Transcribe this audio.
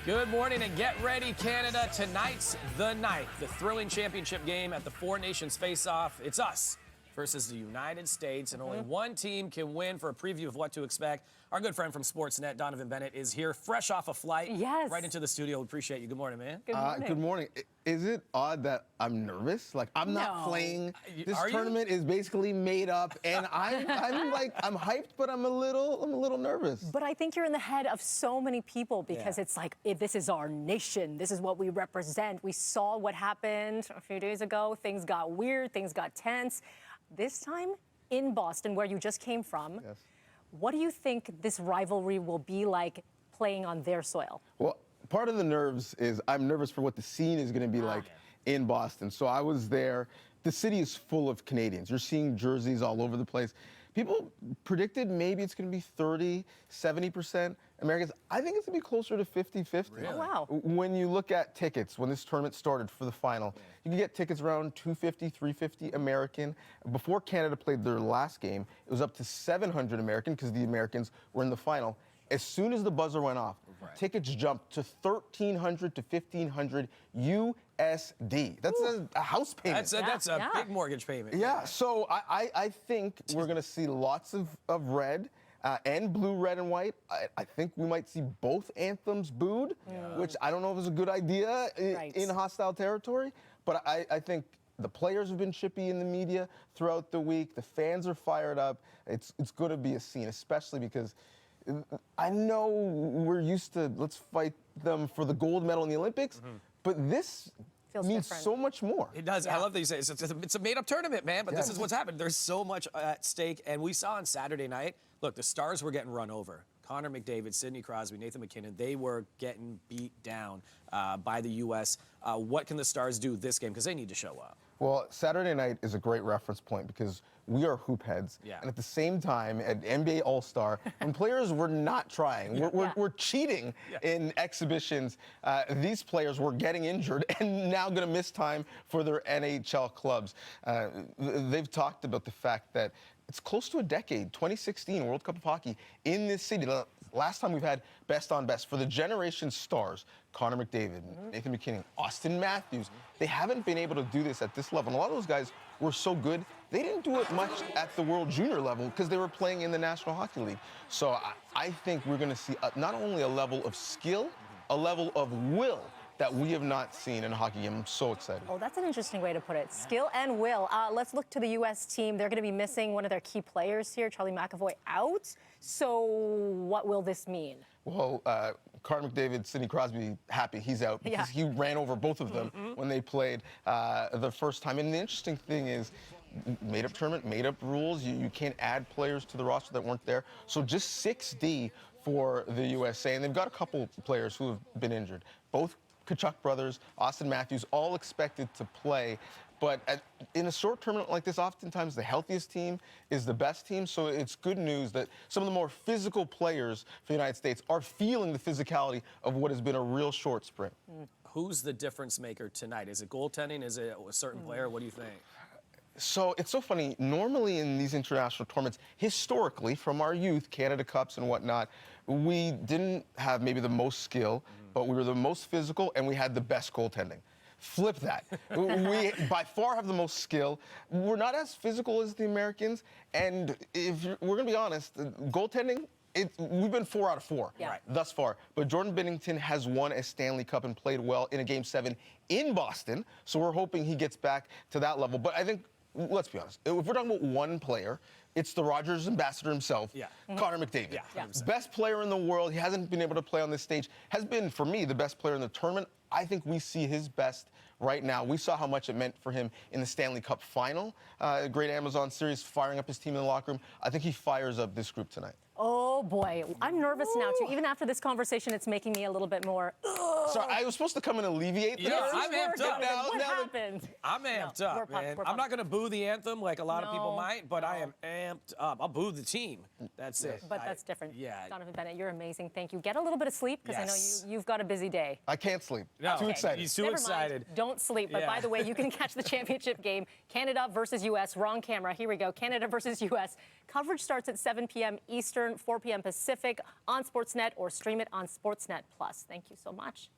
Good morning and get ready, Canada. Tonight's the night. The thrilling championship game at the Four Nations Face-Off. It's us versus the United States, and only one team can win. For a preview of what to expect, our good friend from Sportsnet, Donnovan Bennett, is here, fresh off a flight. Yes. Right into the studio. We appreciate you. Good morning, man. Good morning. Good morning. Is it odd that I'm nervous? Like, I'm not playing. This tournament is basically made up, and I'm hyped, but I'm a little nervous. But I think you're in the head of so many people because it's like, this is our nation. This is what we represent. We saw what happened a few days ago. Things got weird. Things got tense. This time in Boston, where you just came from, what do you think this rivalry will be like playing on their soil? Well, part of the nerves is I'm nervous for what the scene is going to be like in Boston. So I was there. The city is full of Canadians. You're seeing jerseys all over the place. People predicted maybe it's going to be 30, 70% Americans. I think it's going to be closer to 50-50. Really? Oh, wow. When you look at tickets, when this tournament started for the final, you can get tickets around 250, 350 American. Before Canada played their last game, it was up to 700 American because the Americans were in the final. As soon as the buzzer went off, tickets jumped to 1,300 to 1,500 USD. That's a house payment. That's a big mortgage payment. Yeah, so I think we're going to see lots of red and blue, red, and white. I think we might see both anthems booed, which I don't know if is a good idea in hostile territory, but I think the players have been chippy in the media throughout the week. The fans are fired up. It's going to be a scene, especially because I know we're used to let's fight them for the gold medal in the Olympics, but this means so much more. It does. I love that you say it's a made-up tournament, man, but this is what's happened. There's so much at stake, and we saw on Saturday night, look, the stars were getting run over. Connor McDavid, Sidney Crosby, Nathan McKinnon, they were getting beat down by the U.S. What can the stars do this game? Because they need to show up. Well, Saturday night is a great reference point because we are hoop heads. And at the same time, at NBA All-Star, when players were not trying, we're cheating in exhibitions, these players were getting injured and now going to miss time for their NHL clubs. They've talked about the fact that it's close to a decade, 2016 World Cup of Hockey in this city. The last time we've had best on best for the generation stars, Connor McDavid, Nathan McKinnon, Austin Matthews. They haven't been able to do this at this level. And a lot of those guys were so good, they didn't do it much at the World Junior level because they were playing in the National Hockey League. So I think we're going to see not only a level of skill, a level of will that we have not seen in a hockey game. I'm so excited. Oh, that's an interesting way to put it. Skill and will. Let's look to the U.S. team. They're going to be missing one of their key players here, Charlie McAvoy, out. So what will this mean? Well, Connor McDavid, Sidney Crosby, happy he's out because he ran over both of them when they played the first time. And the interesting thing is, made-up tournament, made-up rules. You can't add players to the roster that weren't there. So just 6D for the USA. And they've got a couple players who have been injured. Both Kachuk brothers, Austin Matthews, all expected to play. But in a short tournament like this, oftentimes the healthiest team is the best team. So it's good news that some of the more physical players for the United States are feeling the physicality of what has been a real short sprint. Who's the difference maker tonight? Is it goaltending? Is it a certain player? What do you think? So it's so funny. Normally in these international tournaments, historically, from our youth, Canada Cups and whatnot, we didn't have maybe the most skill, but we were the most physical and we had the best goaltending. Flip that. We by far have the most skill. We're not as physical as the Americans, and we're going to be honest, goaltending, we've been 4 out of 4 thus far. But Jordan Binnington has won a Stanley Cup and played well in a Game 7 in Boston, so we're hoping he gets back to that level. But I think, let's be honest, if we're talking about one player, it's the Rogers ambassador himself, Connor McDavid. Best player in the world. He hasn't been able to play on this stage. Has been, for me, the best player in the tournament. I think we see his best right now. We saw how much it meant for him in the Stanley Cup final. Great Amazon series, firing up his team in the locker room. I think he fires up this group tonight. Oh, boy. I'm nervous now, too. Even after this conversation, it's making me a little bit more... Sorry, I was supposed to come and alleviate this. Yeah, I'm amped up. What happened? I'm amped up, man. I'm not going to boo the anthem like a lot of people might, but I am amped up. I'll boo the team. That's it. But that's different. Yeah. Donnovan Bennett, you're amazing. Thank you. Get a little bit of sleep, because I know you've got a busy day. I can't sleep. No. Too excited. He's too excited. Don't sleep. But by the way, you can catch the championship game, Canada versus U.S. Wrong camera. Here we go. Canada versus U.S. Coverage starts at 7 p.m. Eastern, 4 p.m. Pacific on Sportsnet, or stream it on Sportsnet Plus. Thank you so much.